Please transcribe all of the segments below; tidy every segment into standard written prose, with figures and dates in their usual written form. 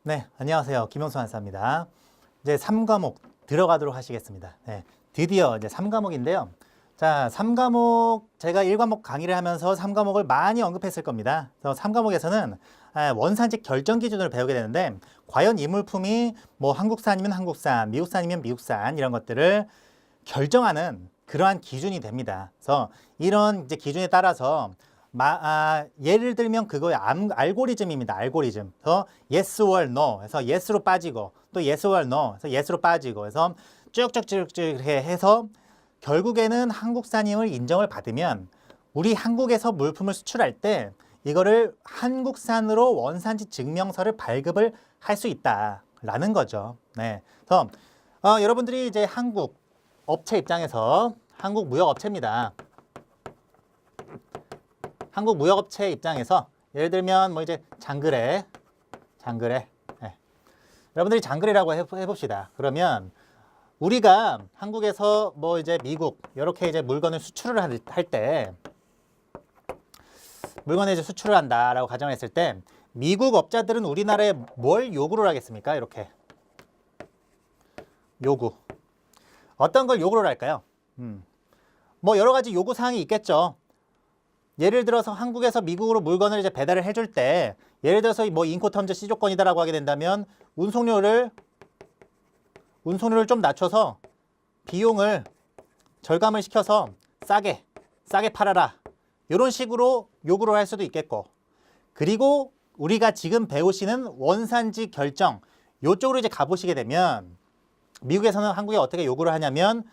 네, 안녕하세요. 김영수 한사입니다. 이제 3과목 들어가도록 하시겠습니다. 네, 드디어 이제 3과목인데요. 자, 3과목 제가 1과목 강의를 하면서 3과목을 많이 언급했을 겁니다. 그래서 3과목에서는 원산지 결정 기준을 배우게 되는데 과연 이 물품이 뭐 한국산이면 한국산, 미국산이면 미국산 이런 것들을 결정하는 그러한 기준이 됩니다. 그래서 이런 이제 기준에 따라서 예를 들면 그거의 알고리즘입니다. 알고리즘. 그래서 yes or no 해서 yes로 빠지고 또 yes or no 해서 yes로 빠지고 해서 쭉쭉쭉쭉 이렇게 해서 결국에는 한국산임을 인정을 받으면 우리 한국에서 물품을 수출할 때 이거를 한국산으로 원산지 증명서를 발급을 할 수 있다라는 거죠. 네. 그래서 여러분들이 이제 한국 업체 입장에서 한국 무역업체입니다. 한국 무역업체 입장에서 예를 들면 뭐 이제 장그래. 네. 여러분들이 장그래라고 해봅시다. 그러면 우리가 한국에서 뭐 이제 미국 이렇게 이제 물건을 수출을 할 때 물건을 이제 수출을 한다라고 가정했을 때 미국 업자들은 우리나라에 뭘 요구를 하겠습니까? 이렇게 요구. 어떤 걸 요구를 할까요? 뭐 여러 가지 요구 사항이 있겠죠. 예를 들어서 한국에서 미국으로 물건을 이제 배달을 해줄 때 예를 들어서 뭐 인코텀즈 C조건이다라고 하게 된다면 운송료를 좀 낮춰서 비용을 절감을 시켜서 싸게 팔아라. 이런 식으로 요구를 할 수도 있겠고 그리고 우리가 지금 배우시는 원산지 결정 이쪽으로 이제 가보시게 되면 미국에서는 한국에 어떻게 요구를 하냐면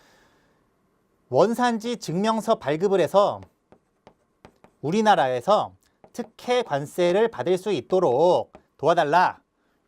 원산지 증명서 발급을 해서 우리나라에서 특혜 관세를 받을 수 있도록 도와달라.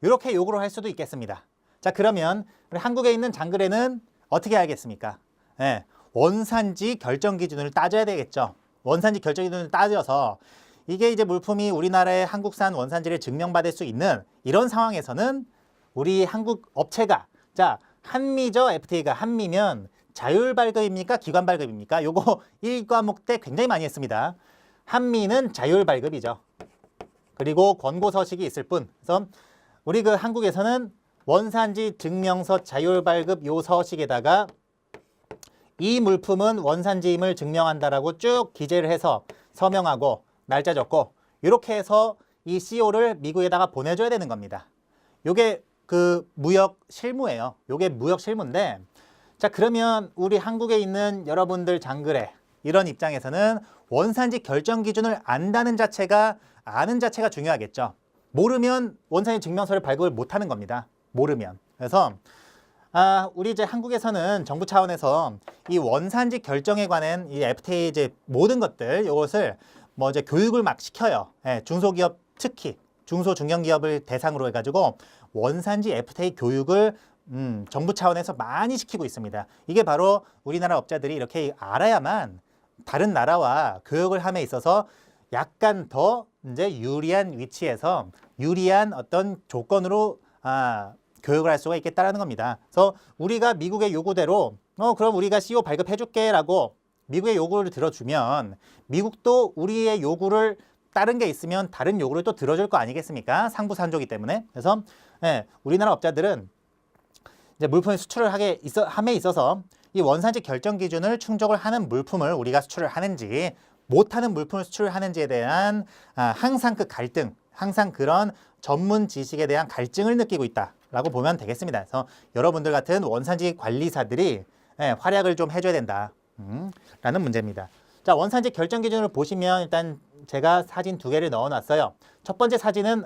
이렇게 요구를 할 수도 있겠습니다. 자, 그러면 우리 한국에 있는 장그래는 어떻게 하겠습니까? 네, 원산지 결정 기준을 따져야 되겠죠. 원산지 결정 기준을 따져서 이게 이제 물품이 우리나라의 한국산 원산지를 증명받을 수 있는 이런 상황에서는 우리 한국 업체가 자, 한미죠. FTA가 한미면 자율 발급입니까? 기관 발급입니까? 요거 1과목 때 굉장히 많이 했습니다. 한미는 자율 발급이죠. 그리고 권고 서식이 있을 뿐. 그래서 우리 그 한국에서는 원산지 증명서 자율 발급 요 서식에다가 이 물품은 원산지임을 증명한다라고 쭉 기재를 해서 서명하고 날짜 적고 이렇게 해서 이 CO를 미국에다가 보내줘야 되는 겁니다. 요게 그 무역 실무예요. 요게 무역 실무인데 자 그러면 우리 한국에 있는 여러분들 장그래 이런 입장에서는 원산지 결정 기준을 아는 자체가 중요하겠죠. 모르면 원산지 증명서를 발급을 못하는 겁니다. 모르면. 그래서 우리 이제 한국에서는 정부 차원에서 이 원산지 결정에 관한 이 FTA 이제 모든 것들 이것을 뭐 이제 교육을 막 시켜요. 예, 중소기업 특히 중소중견기업을 대상으로 해가지고 원산지 FTA 교육을 정부 차원에서 많이 시키고 있습니다. 이게 바로 우리나라 업자들이 이렇게 알아야만 다른 나라와 교역을 함에 있어서 약간 더 이제 유리한 위치에서 유리한 어떤 조건으로 교역을 할 수가 있겠다라는 겁니다. 그래서 우리가 미국의 요구대로 그럼 우리가 CO 발급해줄게 라고 미국의 요구를 들어주면 미국도 우리의 요구를 다른 게 있으면 다른 요구를 또 들어줄 거 아니겠습니까? 상부상조기 때문에. 그래서 우리나라 업자들은 이제 물품의 수출을 함에 있어서 이 원산지 결정 기준을 충족을 하는 물품을 우리가 수출을 하는지 못하는 물품을 수출을 하는지에 대한 항상 그 갈등, 항상 그런 전문 지식에 대한 갈증을 느끼고 있다라고 보면 되겠습니다. 그래서 여러분들 같은 원산지 관리사들이 활약을 좀 해줘야 된다. 라는 문제입니다. 자, 원산지 결정 기준을 보시면 일단 제가 사진 2개를 넣어놨어요. 첫 번째 사진은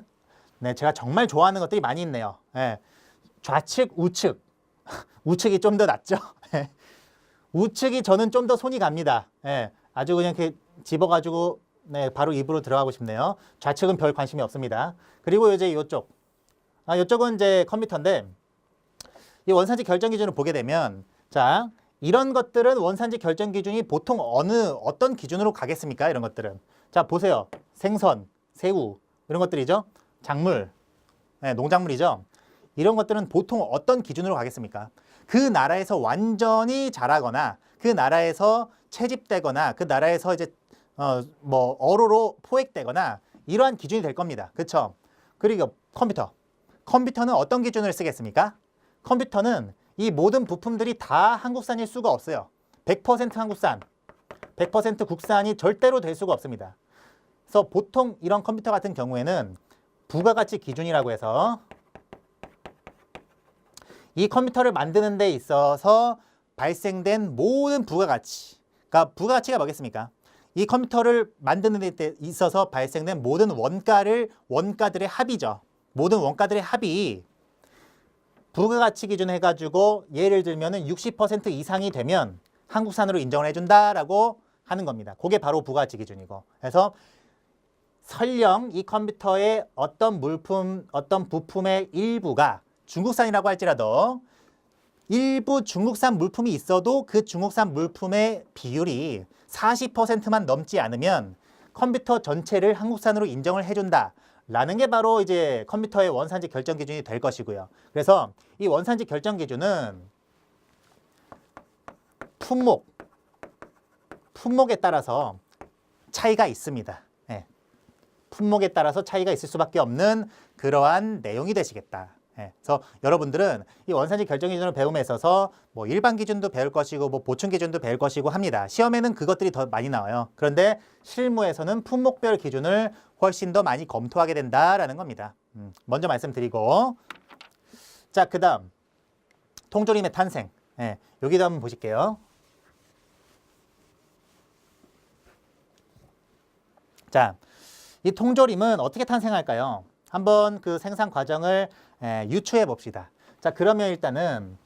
제가 정말 좋아하는 것들이 많이 있네요. 좌측, 우측. 우측이 좀 더 낫죠. 우측이 저는 좀 더 손이 갑니다. 아주 그냥 이렇게 집어가지고 바로 입으로 들어가고 싶네요. 좌측은 별 관심이 없습니다. 그리고 이제 이쪽. 이쪽은 이제 컴퓨터인데 이 원산지 결정 기준을 보게 되면 자, 이런 것들은 원산지 결정 기준이 보통 어떤 기준으로 가겠습니까? 이런 것들은. 자, 보세요. 생선, 새우 이런 것들이죠. 작물, 농작물이죠. 이런 것들은 보통 어떤 기준으로 가겠습니까? 그 나라에서 완전히 자라거나 그 나라에서 채집되거나 그 나라에서 이제 뭐 어로로 포획되거나 이러한 기준이 될 겁니다. 그렇죠? 그리고 컴퓨터. 컴퓨터는 어떤 기준을 쓰겠습니까? 컴퓨터는 이 모든 부품들이 다 한국산일 수가 없어요. 100% 한국산, 100% 국산이 절대로 될 수가 없습니다. 그래서 보통 이런 컴퓨터 같은 경우에는 부가가치 기준이라고 해서 이 컴퓨터를 만드는 데 있어서 발생된 모든 부가가치, 그러니까 부가가치가 뭐겠습니까? 이 컴퓨터를 만드는 데 있어서 발생된 모든 원가들의 합이죠. 모든 원가들의 합이 부가가치 기준 해가지고 예를 들면은 60% 이상이 되면 한국산으로 인정을 해준다라고 하는 겁니다. 그게 바로 부가가치 기준이고. 그래서 설령 이 컴퓨터의 어떤 물품, 어떤 부품의 일부가 중국산이라고 할지라도 일부 중국산 물품이 있어도 그 중국산 물품의 비율이 40%만 넘지 않으면 컴퓨터 전체를 한국산으로 인정을 해준다. 라는 게 바로 이제 컴퓨터의 원산지 결정 기준이 될 것이고요. 그래서 이 원산지 결정 기준은 품목에 따라서 차이가 있습니다. 예. 품목에 따라서 차이가 있을 수밖에 없는 그러한 내용이 되시겠다. 예. 그래서 여러분들은 이 원산지 결정 기준을 배움에 있어서 뭐 일반 기준도 배울 것이고 뭐 보충 기준도 배울 것이고 합니다. 시험에는 그것들이 더 많이 나와요. 그런데 실무에서는 품목별 기준을 훨씬 더 많이 검토하게 된다라는 겁니다. 먼저 말씀드리고, 자, 그 다음 통조림의 탄생. 예, 여기도 한번 보실게요. 자, 이 통조림은 어떻게 탄생할까요? 한번 그 생산 과정을 유추해 봅시다. 자, 그러면 일단은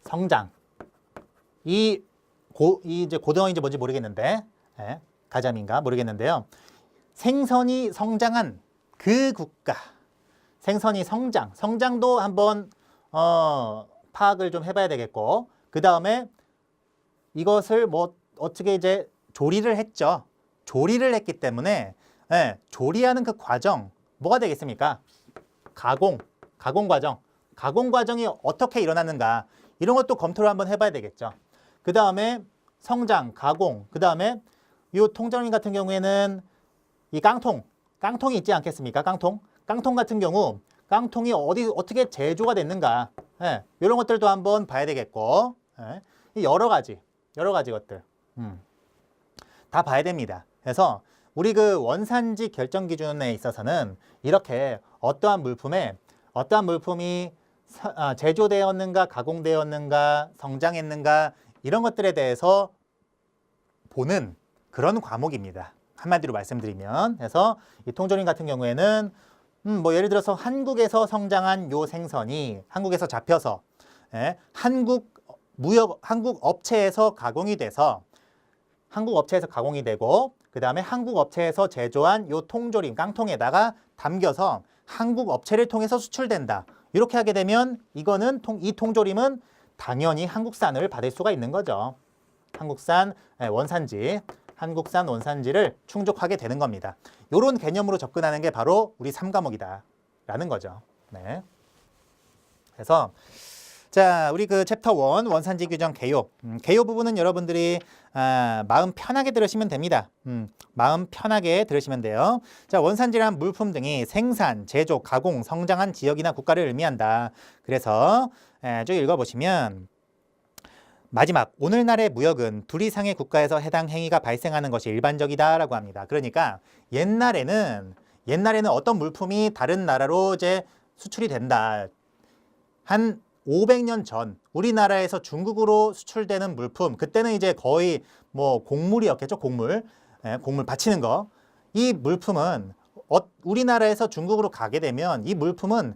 성장. 이제 고등어인지 뭔지 모르겠는데, 가자미인가 모르겠는데요. 생선이 성장한 그 국가. 생선이 성장도 한번 파악을 좀 해봐야 되겠고, 그 다음에 이것을 뭐 어떻게 이제 조리를 했죠. 조리를 했기 때문에 조리하는 그 과정 뭐가 되겠습니까? 가공 과정. 가공 과정이 어떻게 일어났는가 이런 것도 검토를 한번 해봐야 되겠죠. 그 다음에 성장, 가공, 그 다음에 이 통조림 같은 경우에는 이 깡통이 있지 않겠습니까? 깡통 같은 경우 깡통이 어떻게 제조가 됐는가 이런 것들도 한번 봐야 되겠고 여러 가지 것들 다 봐야 됩니다. 그래서 우리 그 원산지 결정 기준에 있어서는 이렇게 어떠한 물품이 제조되었는가, 가공되었는가, 성장했는가 이런 것들에 대해서 보는 그런 과목입니다. 한마디로 말씀드리면, 그래서 이 통조림 같은 경우에는 뭐 예를 들어서 한국에서 성장한 요 생선이 한국에서 잡혀서 한국 업체에서 가공이 돼서 그 다음에 한국 업체에서 제조한 요 통조림 깡통에다가 담겨서 한국 업체를 통해서 수출된다. 이렇게 하게 되면 이거는 이 통조림은 당연히 한국산을 받을 수가 있는 거죠. 한국산 원산지를 충족하게 되는 겁니다. 이런 개념으로 접근하는 게 바로 우리 3과목이다라는 거죠. 네. 그래서 자, 우리 그 챕터 1 원산지 규정 개요. 개요 부분은 여러분들이 마음 편하게 들으시면 됩니다. 마음 편하게 들으시면 돼요. 자, 원산지란 물품 등이 생산, 제조, 가공, 성장한 지역이나 국가를 의미한다. 그래서 쭉 읽어보시면 마지막, 오늘날의 무역은 둘 이상의 국가에서 해당 행위가 발생하는 것이 일반적이다라고 합니다. 그러니까 옛날에는 어떤 물품이 다른 나라로 이제 수출이 된다. 한 500년 전 우리나라에서 중국으로 수출되는 물품, 그때는 이제 거의 뭐 곡물이었겠죠. 곡물 받치는 거. 이 물품은 우리나라에서 중국으로 가게 되면 이 물품은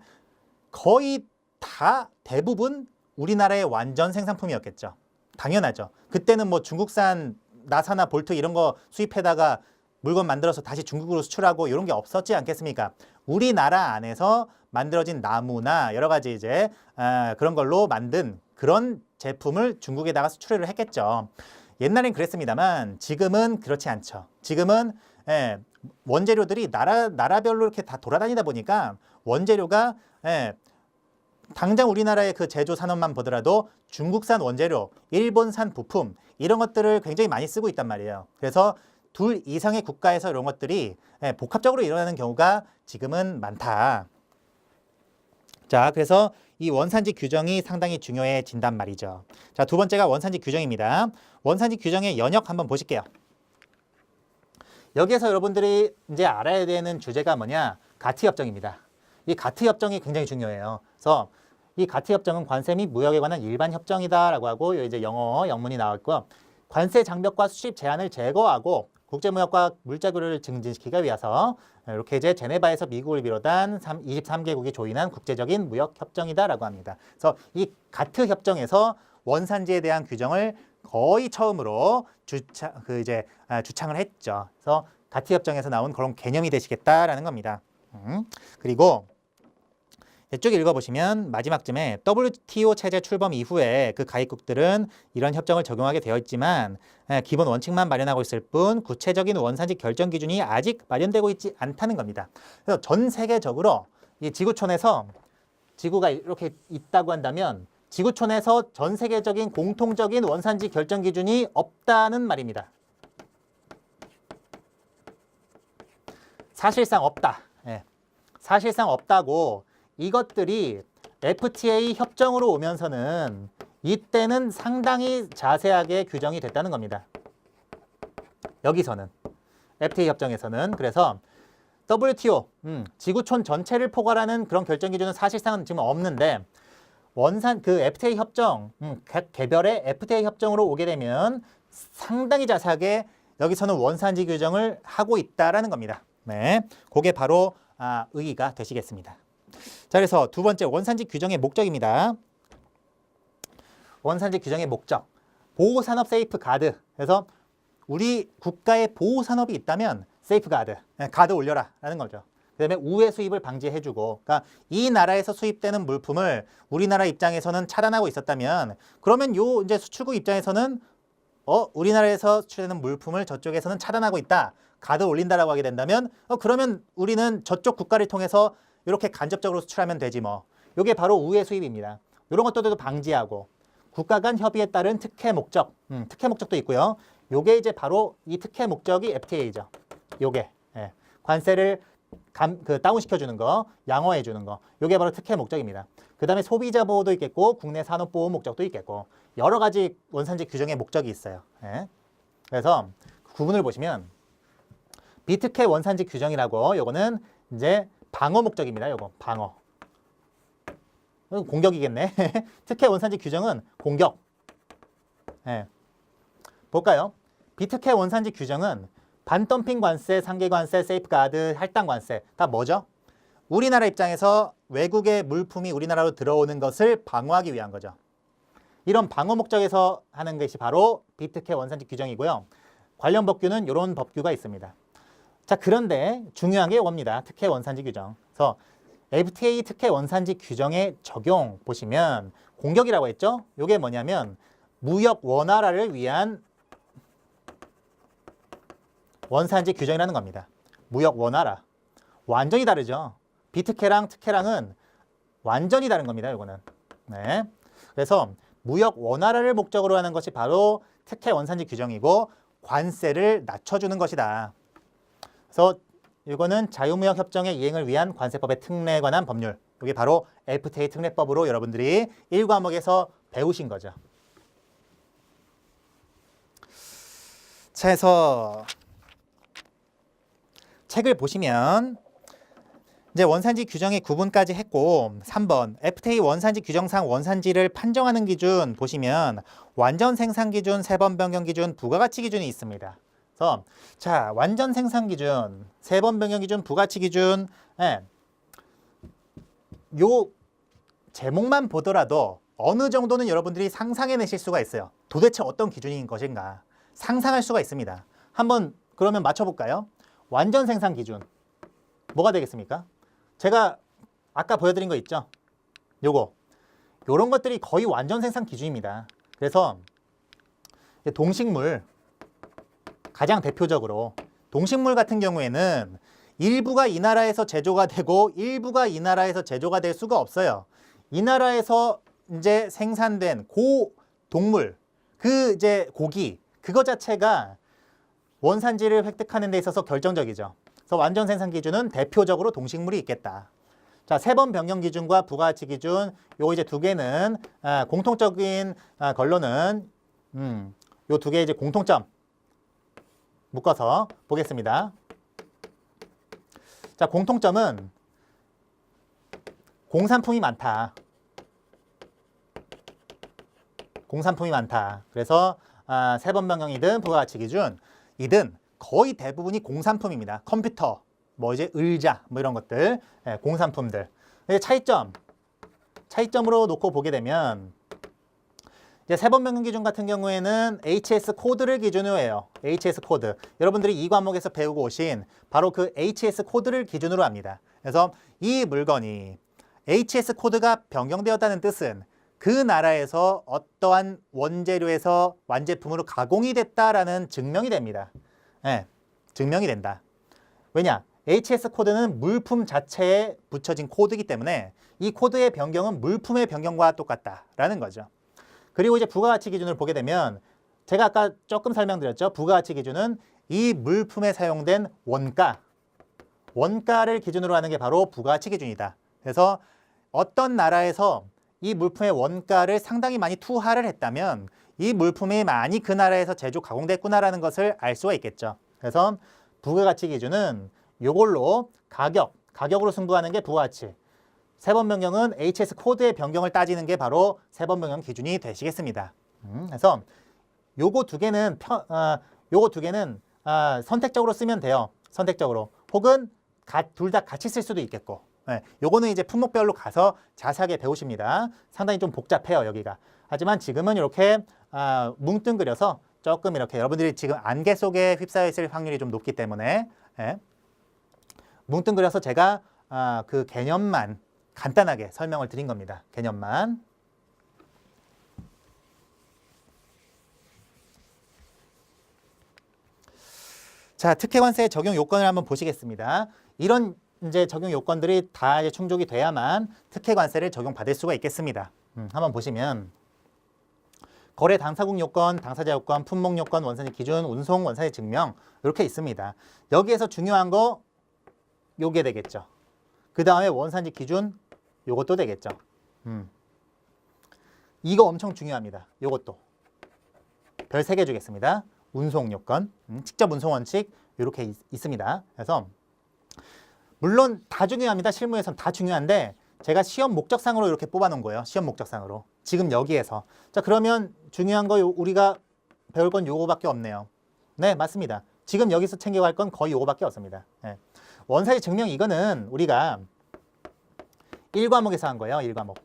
거의 다 대부분 우리나라의 완전 생산품이었겠죠. 당연하죠. 그때는 뭐 중국산 나사나 볼트 이런 거 수입해다가 물건 만들어서 다시 중국으로 수출하고 이런 게 없었지 않겠습니까? 우리나라 안에서 만들어진 나무나 여러 가지 이제 그런 걸로 만든 그런 제품을 중국에다가 수출을 했겠죠. 옛날엔 그랬습니다만 지금은 그렇지 않죠. 지금은 원재료들이 나라별로 이렇게 다 돌아다니다 보니까 원재료가 당장 우리나라의 그 제조 산업만 보더라도 중국산 원재료, 일본산 부품 이런 것들을 굉장히 많이 쓰고 있단 말이에요. 그래서 둘 이상의 국가에서 이런 것들이 복합적으로 일어나는 경우가 지금은 많다. 자, 그래서 이 원산지 규정이 상당히 중요해진단 말이죠. 자, 두 번째가 원산지 규정입니다. 원산지 규정의 연역 한번 보실게요. 여기에서 여러분들이 이제 알아야 되는 주제가 뭐냐? 가트 협정입니다. 이 가트 협정이 굉장히 중요해요. 그래서 이 가트 협정은 관세 및 무역에 관한 일반 협정이다라고 하고 이제 영어 영문이 나와 있고요. 관세 장벽과 수입 제한을 제거하고 국제무역과 물자교류를 증진시키기 위해서 이렇게 이제 제네바에서 미국을 비롯한 23개국이 조인한 국제적인 무역 협정이다라고 합니다. 그래서 이 가트 협정에서 원산지에 대한 규정을 거의 처음으로 주창을 했죠. 그래서 가트 협정에서 나온 그런 개념이 되시겠다라는 겁니다. 그리고 이쪽 읽어보시면 마지막쯤에 WTO 체제 출범 이후에 그 가입국들은 이런 협정을 적용하게 되어 있지만 기본 원칙만 마련하고 있을 뿐 구체적인 원산지 결정 기준이 아직 마련되고 있지 않다는 겁니다. 그래서 전 세계적으로 이 지구촌에서 지구가 이렇게 있다고 한다면 지구촌에서 전 세계적인 공통적인 원산지 결정 기준이 없다는 말입니다. 사실상 없다. 사실상 없다고 이것들이 FTA 협정으로 오면서는 이때는 상당히 자세하게 규정이 됐다는 겁니다. 여기서는 FTA 협정에서는 그래서 WTO 지구촌 전체를 포괄하는 그런 결정 기준은 사실상은 지금 없는데 그 FTA 협정 각 개별의 FTA 협정으로 오게 되면 상당히 자세하게 여기서는 원산지 규정을 하고 있다라는 겁니다. 네, 그게 바로 의의가 되시겠습니다. 자, 그래서 두 번째 원산지 규정의 목적입니다. 원산지 규정의 목적. 보호산업 세이프가드. 그래서 우리 국가에 보호산업이 있다면 세이프가드, 가드 올려라 라는 거죠. 그 다음에 우회 수입을 방지해주고, 그러니까 이 나라에서 수입되는 물품을 우리나라 입장에서는 차단하고 있었다면 그러면 요 이제 수출국 입장에서는 우리나라에서 수출되는 물품을 저쪽에서는 차단하고 있다. 가드 올린다라고 하게 된다면 그러면 우리는 저쪽 국가를 통해서 이렇게 간접적으로 수출하면 되지 뭐. 이게 바로 우회 수입입니다. 이런 것들도 방지하고 국가 간 협의에 따른 특혜 목적, 특혜 목적도 있고요. 요게 이제 바로 이 특혜 목적이 FTA죠. 요게 관세를 다운시켜주는 거, 양호해주는 거. 요게 바로 특혜 목적입니다. 그 다음에 소비자 보호도 있겠고 국내 산업 보호 목적도 있겠고 여러 가지 원산지 규정의 목적이 있어요. 그래서 구분을 보시면 비특혜 원산지 규정이라고 요거는 이제 방어 목적입니다. 요거 방어. 공격이겠네. 특혜 원산지 규정은 공격. 볼까요? 비특혜 원산지 규정은 반덤핑 관세, 상계 관세, 세이프가드, 할당 관세 다 뭐죠? 우리나라 입장에서 외국의 물품이 우리나라로 들어오는 것을 방어하기 위한 거죠. 이런 방어 목적에서 하는 것이 바로 비특혜 원산지 규정이고요. 관련 법규는 이런 법규가 있습니다. 자, 그런데 중요한 게 이겁니다. 특혜 원산지 규정. 그래서 FTA 특혜 원산지 규정의 적용 보시면 공격이라고 했죠? 이게 뭐냐면 무역 원활화를 위한 원산지 규정이라는 겁니다. 무역 원활화. 완전히 다르죠. 비특혜랑 특혜랑은 완전히 다른 겁니다. 이거는. 네. 그래서 무역 원활화를 목적으로 하는 것이 바로 특혜 원산지 규정이고 관세를 낮춰주는 것이다. 그래서 이거는 자유무역 협정의 이행을 위한 관세법의 특례에 관한 법률. 이게 바로 FTA 특례법으로 여러분들이 1과목에서 배우신 거죠. 자, 해서 책을 보시면 이제 원산지 규정의 구분까지 했고 3번 FTA 원산지 규정상 원산지를 판정하는 기준 보시면 완전 생산 기준, 세번 변경 기준, 부가가치 기준이 있습니다. 그래서 자, 완전 생산 기준, 세번 변경 기준, 부가가치 기준 요 제목만 보더라도 어느 정도는 여러분들이 상상해내실 수가 있어요. 도대체 어떤 기준인 것인가 상상할 수가 있습니다. 한번 그러면 맞춰볼까요? 완전 생산 기준 뭐가 되겠습니까? 제가 아까 보여드린 거 있죠? 요런 것들이 거의 완전 생산 기준입니다. 그래서 동식물 가장 대표적으로 동식물 같은 경우에는 일부가 이 나라에서 제조가 되고 일부가 이 나라에서 제조가 될 수가 없어요. 이 나라에서 이제 생산된 동물 그 이제 고기 그거 자체가 원산지를 획득하는 데 있어서 결정적이죠. 그래서 완전 생산 기준은 대표적으로 동식물이 있겠다. 자, 세번 변경 기준과 부가가치 기준 요 이제 두 개는 공통적인 걸로는 요 두 개 이제 공통점 묶어서 보겠습니다. 자, 공통점은 공산품이 많다. 공산품이 많다. 그래서 세번 변경이든 부가가치 기준이든 거의 대부분이 공산품입니다. 컴퓨터, 뭐 이제 의자, 뭐 이런 것들, 공산품들. 차이점으로 놓고 보게 되면 이제 세번 변경 기준 같은 경우에는 HS 코드를 기준으로 해요. HS 코드. 여러분들이 이 과목에서 배우고 오신 바로 그 HS 코드를 기준으로 합니다. 그래서 이 물건이 HS 코드가 변경되었다는 뜻은 그 나라에서 어떠한 원재료에서 완제품으로 가공이 됐다라는 증명이 됩니다. 증명이 된다. 왜냐? HS 코드는 물품 자체에 붙여진 코드이기 때문에 이 코드의 변경은 물품의 변경과 똑같다라는 거죠. 그리고 이제 부가가치 기준을 보게 되면 제가 아까 조금 설명드렸죠. 부가가치 기준은 이 물품에 사용된 원가를 기준으로 하는 게 바로 부가가치 기준이다. 그래서 어떤 나라에서 이 물품의 원가를 상당히 많이 투하를 했다면 이 물품이 많이 그 나라에서 제조 가공됐구나라는 것을 알 수가 있겠죠. 그래서 부가가치 기준은 요걸로 가격으로 승부하는 게 부가가치. 세번 변경은 HS 코드의 변경을 따지는 게 바로 세번 변경 기준이 되시겠습니다. 그래서 요거 두 개는 선택적으로 쓰면 돼요. 선택적으로. 혹은 둘 다 같이 쓸 수도 있겠고. 요거는 이제 품목별로 가서 자세하게 배우십니다. 상당히 좀 복잡해요, 여기가. 하지만 지금은 이렇게 뭉뚱그려서 조금 이렇게 여러분들이 지금 안개 속에 휩싸여 있을 확률이 좀 높기 때문에 뭉뚱그려서 제가 그 개념만 간단하게 설명을 드린 겁니다. 개념만. 자, 특혜관세 적용 요건을 한번 보시겠습니다. 이런 이제 적용 요건들이 다 이제 충족이 돼야만 특혜관세를 적용받을 수가 있겠습니다. 한번 보시면 거래 당사국 요건, 당사자 요건, 품목 요건, 원산지 기준, 운송, 원산지 증명 이렇게 있습니다. 여기에서 중요한 거 요게 되겠죠. 그 다음에 원산지 기준 요것도 되겠죠. 이거 엄청 중요합니다. 요것도 별 3개 주겠습니다. 운송 요건, 직접 운송 원칙 이렇게 있습니다. 그래서 물론 다 중요합니다. 실무에서는 다 중요한데 제가 시험 목적상으로 이렇게 뽑아놓은 거예요. 시험 목적상으로. 지금 여기에서. 자, 그러면 중요한 거 우리가 배울 건 요거밖에 없네요. 네, 맞습니다. 지금 여기서 챙겨갈 건 거의 요거밖에 없습니다. 원산지 증명 이거는 우리가 1과목에서 한 거예요. 1과목.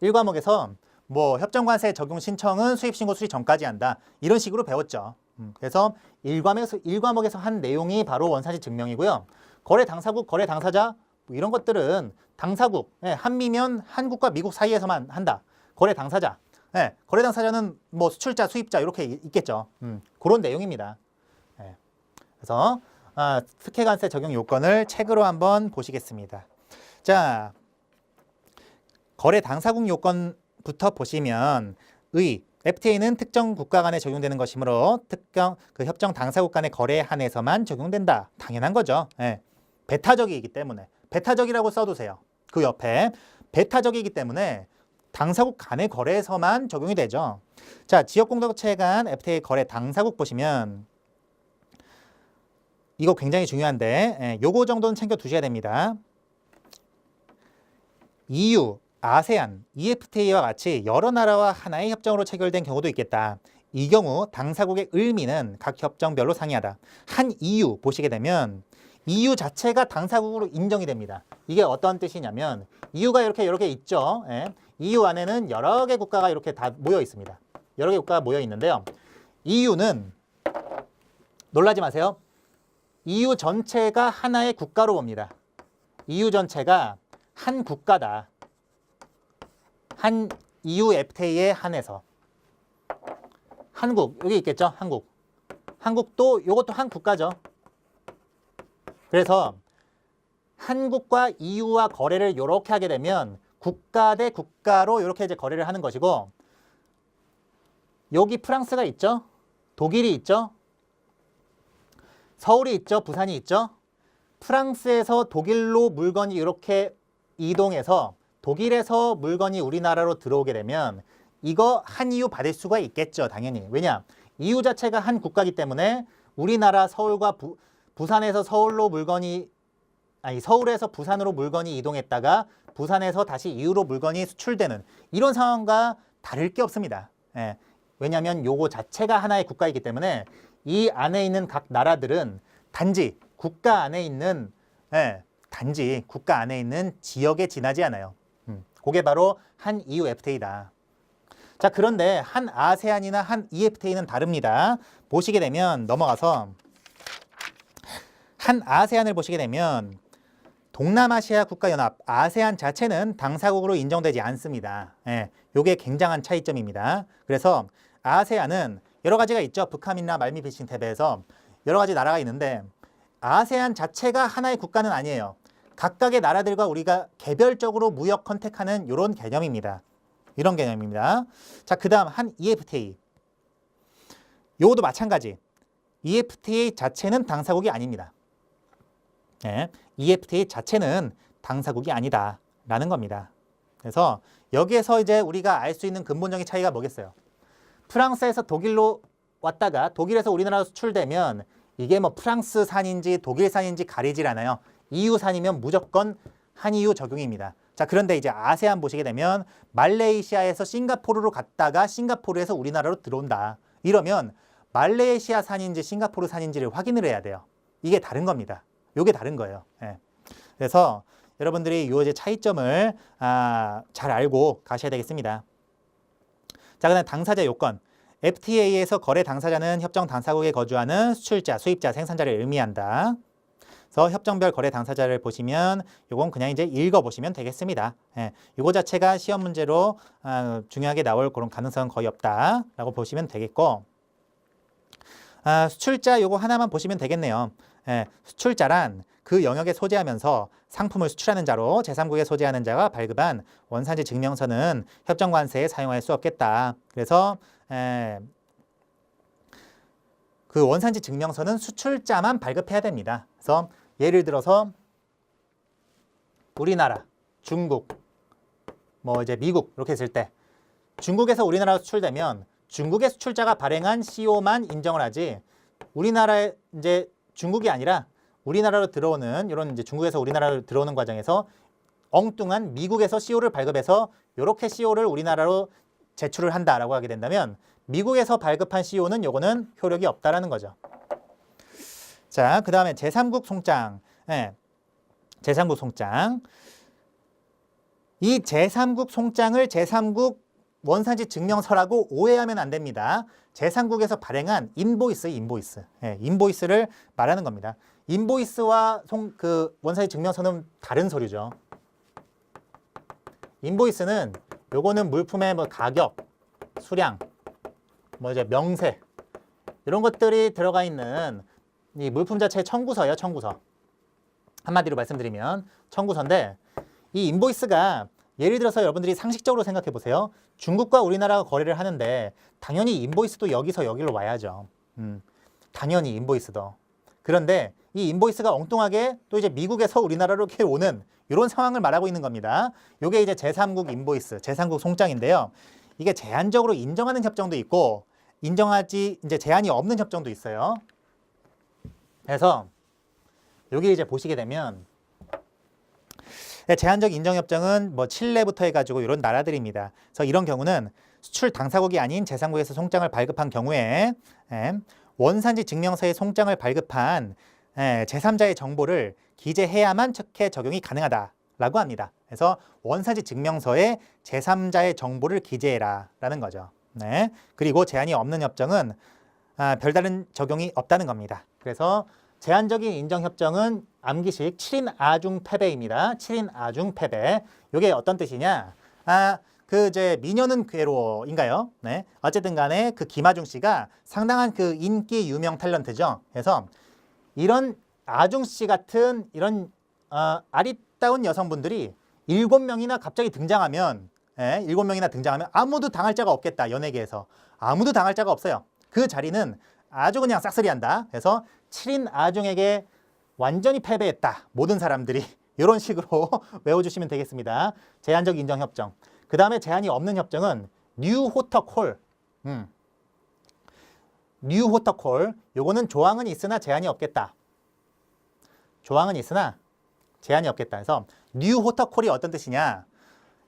1과목에서 뭐 협정관세 적용 신청은 수입신고 수리 전까지 한다. 이런 식으로 배웠죠. 그래서 1과목에서 한 내용이 바로 원산지 증명이고요. 거래 당사국, 거래 당사자 뭐 이런 것들은 당사국, 한미면 한국과 미국 사이에서만 한다. 거래 당사자, 거래 당사자는 뭐 수출자, 수입자 이렇게 있겠죠. 그런 내용입니다. 그래서 특혜관세 적용 요건을 책으로 한번 보시겠습니다. 자, 거래 당사국 요건부터 보시면 FTA는 특정 국가 간에 적용되는 것이므로 그 협정 당사국 간의 거래에 한해서만 적용된다. 당연한 거죠. 배타적이기 때문에. 배타적이라고 써두세요. 그 옆에 배타적이기 때문에 당사국 간의 거래에서만 적용이 되죠. 자, 지역공동체 간 FTA 거래 당사국 보시면 이거 굉장히 중요한데 요거 정도는 챙겨 두셔야 됩니다. EU, 아세안, EFTA와 같이 여러 나라와 하나의 협정으로 체결된 경우도 있겠다. 이 경우 당사국의 의미는 각 협정별로 상이하다. 한 EU 보시게 되면 EU 자체가 당사국으로 인정이 됩니다. 이게 어떤 뜻이냐면 EU가 이렇게 있죠. EU 안에는 여러 개 국가가 이렇게 다 모여 있습니다. 여러 개 국가가 모여 있는데요. EU는 놀라지 마세요. EU 전체가 하나의 국가로 봅니다. EU 전체가 한 국가다. 한 EU FTA에 한해서. 한국, 여기 있겠죠? 한국. 한국도 이것도 한 국가죠. 그래서 한국과 EU와 거래를 이렇게 하게 되면 국가 대 국가로 이렇게 이제 거래를 하는 것이고, 여기 프랑스가 있죠? 독일이 있죠? 서울이 있죠. 부산이 있죠. 프랑스에서 독일로 물건이 이렇게 이동해서 독일에서 물건이 우리나라로 들어오게 되면 이거 한 EU 받을 수가 있겠죠. 당연히. 왜냐? EU 자체가 한 국가이기 때문에 우리나라 서울과 부산에서 서울로 물건이 서울에서 부산으로 물건이 이동했다가 부산에서 다시 EU로 물건이 수출되는 이런 상황과 다를 게 없습니다. 예. 왜냐하면 요거 자체가 하나의 국가이기 때문에 이 안에 있는 각 나라들은 단지 국가 안에 있는 단지 국가 안에 있는 지역에 지나지 않아요. 그게 바로 한 EU FTA다. 자, 그런데 한 아세안이나 한 EFTA는 다릅니다. 보시게 되면 넘어가서 한 아세안을 보시게 되면 동남아시아 국가연합 아세안 자체는 당사국으로 인정되지 않습니다. 요게 굉장한 차이점입니다. 그래서 아세안은 여러 가지가 있죠. 북한이나 말미 피싱 탭에서 여러 가지 나라가 있는데 아세안 자체가 하나의 국가는 아니에요. 각각의 나라들과 우리가 개별적으로 무역 컨택하는 이런 개념입니다. 이런 개념입니다. 자, 그 다음 한 EFTA. 요것도 마찬가지. EFTA 자체는 당사국이 아닙니다. EFTA 자체는 당사국이 아니다라는 겁니다. 그래서 여기에서 이제 우리가 알 수 있는 근본적인 차이가 뭐겠어요? 프랑스에서 독일로 왔다가 독일에서 우리나라로 수출되면 이게 뭐 프랑스산인지 독일산인지 가리질 않아요. EU산이면 무조건 한 EU 적용입니다. 자, 그런데 이제 아세안 보시게 되면 말레이시아에서 싱가포르로 갔다가 싱가포르에서 우리나라로 들어온다. 이러면 말레이시아산인지 싱가포르산인지를 확인을 해야 돼요. 이게 다른 겁니다. 요게 다른 거예요. 그래서 여러분들이 요 이제 차이점을 잘 알고 가셔야 되겠습니다. 자, 그다음 당사자 요건. FTA에서 거래 당사자는 협정 당사국에 거주하는 수출자, 수입자, 생산자를 의미한다. 그래서 협정별 거래 당사자를 보시면 요건 그냥 이제 읽어보시면 되겠습니다. 요거 자체가 시험 문제로 중요하게 나올 그런 가능성은 거의 없다라고 보시면 되겠고, 수출자 요거 하나만 보시면 되겠네요. 수출자란 그 영역에 소재하면서 상품을 수출하는 자로 제3국에 소재하는 자가 발급한 원산지 증명서는 협정 관세에 사용할 수 없겠다. 그래서 그 원산지 증명서는 수출자만 발급해야 됩니다. 그래서 예를 들어서 우리나라, 중국, 뭐 이제 미국 이렇게 했을 때 중국에서 우리나라로 수출되면 중국의 수출자가 발행한 CO만 인정을 하지 우리나라에 이제 중국이 아니라 우리나라로 들어오는 이런 이제 중국에서 우리나라로 들어오는 과정에서 엉뚱한 미국에서 CO를 발급해서 이렇게 CO를 우리나라로 제출을 한다라고 하게 된다면 미국에서 발급한 CO는 요거는 효력이 없다라는 거죠. 자, 그 다음에 제3국 송장. 제3국 송장. 이 제3국 송장을 제3국 원산지 증명서라고 오해하면 안 됩니다. 제3국에서 발행한 인보이스를 말하는 겁니다. 인보이스와 그 원산지 증명서는 다른 서류죠. 인보이스는 요거는 물품의 뭐 가격, 수량, 뭐 이제 명세 이런 것들이 들어가 있는 이 물품 자체의 청구서예요. 청구서. 한마디로 말씀드리면 청구서인데 이 인보이스가 예를 들어서 여러분들이 상식적으로 생각해 보세요. 중국과 우리나라가 거래를 하는데 당연히 인보이스도 여기서 여기로 와야죠. 당연히 인보이스도. 그런데 이 인보이스가 엉뚱하게 또 이제 미국에서 우리나라로 이렇게 오는 이런 상황을 말하고 있는 겁니다. 이게 이제 제3국 인보이스, 제3국 송장인데요. 이게 제한적으로 인정하는 협정도 있고 인정하지 이제 제한이 없는 협정도 있어요. 그래서 여기 이제 보시게 되면 제한적 인정협정은 뭐 칠레부터 해가지고 이런 나라들입니다. 그래서 이런 경우는 수출 당사국이 아닌 제3국에서 송장을 발급한 경우에 원산지 증명서의 송장을 발급한 제3자의 정보를 기재해야만 특혜 적용이 가능하다라고 합니다. 그래서 원산지 증명서에 제3자의 정보를 기재해라 라는 거죠. 그리고 제한이 없는 협정은 별다른 적용이 없다는 겁니다. 그래서 제한적인 인정협정은 암기식 7인 아중 패배입니다. 7인 아중 패배. 이게 어떤 뜻이냐? 그 이제 미녀는 괴로워인가요? 네. 어쨌든 간에 그 김아중 씨가 상당한 그 인기 유명 탤런트죠. 그래서 이런 아중 씨 같은 이런 아리따운 여성분들이 7명이나 갑자기 등장하면 7명이나 등장하면 아무도 당할 자가 없겠다. 연예계에서. 아무도 당할 자가 없어요. 그 자리는 아주 그냥 싹쓸이한다. 그래서 7인 아중에게 완전히 패배했다. 모든 사람들이. 이런 식으로 외워주시면 되겠습니다. 제한적 인정 협정. 그 다음에 제한이 없는 협정은 뉴 호터 콜. 뉴 호터 콜. 요거는 조항은 있으나 제한이 없겠다. 조항은 있으나 제한이 없겠다. 그래서 뉴 호터 콜이 어떤 뜻이냐?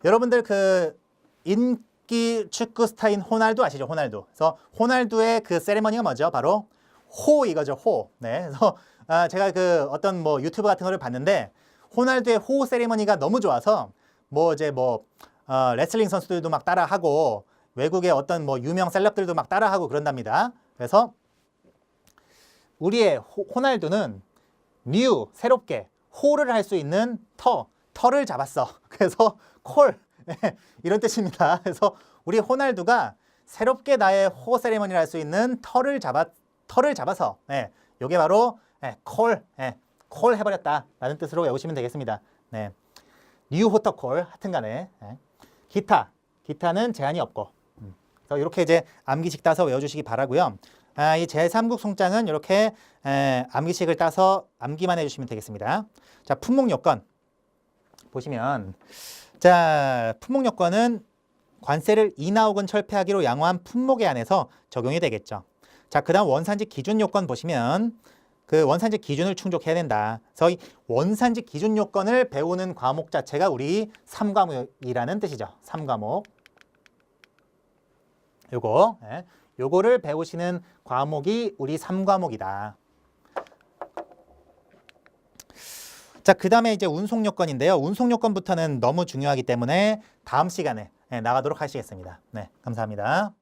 여러분들 그 인기 축구 스타인 호날두 아시죠? 호날두. 그래서 호날두의 그 세리머니가 뭐죠? 바로 호 이거죠. 호. 네. 그래서 제가 그 어떤 뭐 유튜브 같은 거를 봤는데 호날두의 호 세리머니가 너무 좋아서 뭐 이제 뭐 레슬링 선수들도 막 따라하고 외국의 어떤 뭐 유명 셀럽들도 막 따라하고 그런답니다. 그래서 우리의 호날두는 뉴 새롭게 호를 할 수 있는 터를 잡았어. 그래서 콜 이런 뜻입니다. 그래서 우리 호날두가 새롭게 나의 호 세리머니를 할 수 있는 터를 잡아서 요게 바로 콜 해버렸다라는 뜻으로 외우시면 되겠습니다. 네, 뉴 호터 콜 하여튼간에 기타는 제한이 없고 그래서 이렇게 이제 암기식 따서 외워주시기 바라고요. 이 제3국 송장은 이렇게 암기식을 따서 암기만 해주시면 되겠습니다. 자, 품목 요건 보시면 자 품목 요건은 관세를 인하 혹은 철폐하기로 양호한 품목에 한해서 적용이 되겠죠. 자, 그다음 원산지 기준 요건 보시면 그 원산지 기준을 충족해야 된다. 그래서 이 원산지 기준 요건을 배우는 과목 자체가 우리 3과목이라는 뜻이죠. 3과목. 요거를 배우시는 과목이 우리 3과목이다. 자, 그 다음에 이제 운송 요건인데요. 운송 요건부터는 너무 중요하기 때문에 다음 시간에 나가도록 하시겠습니다. 네, 감사합니다.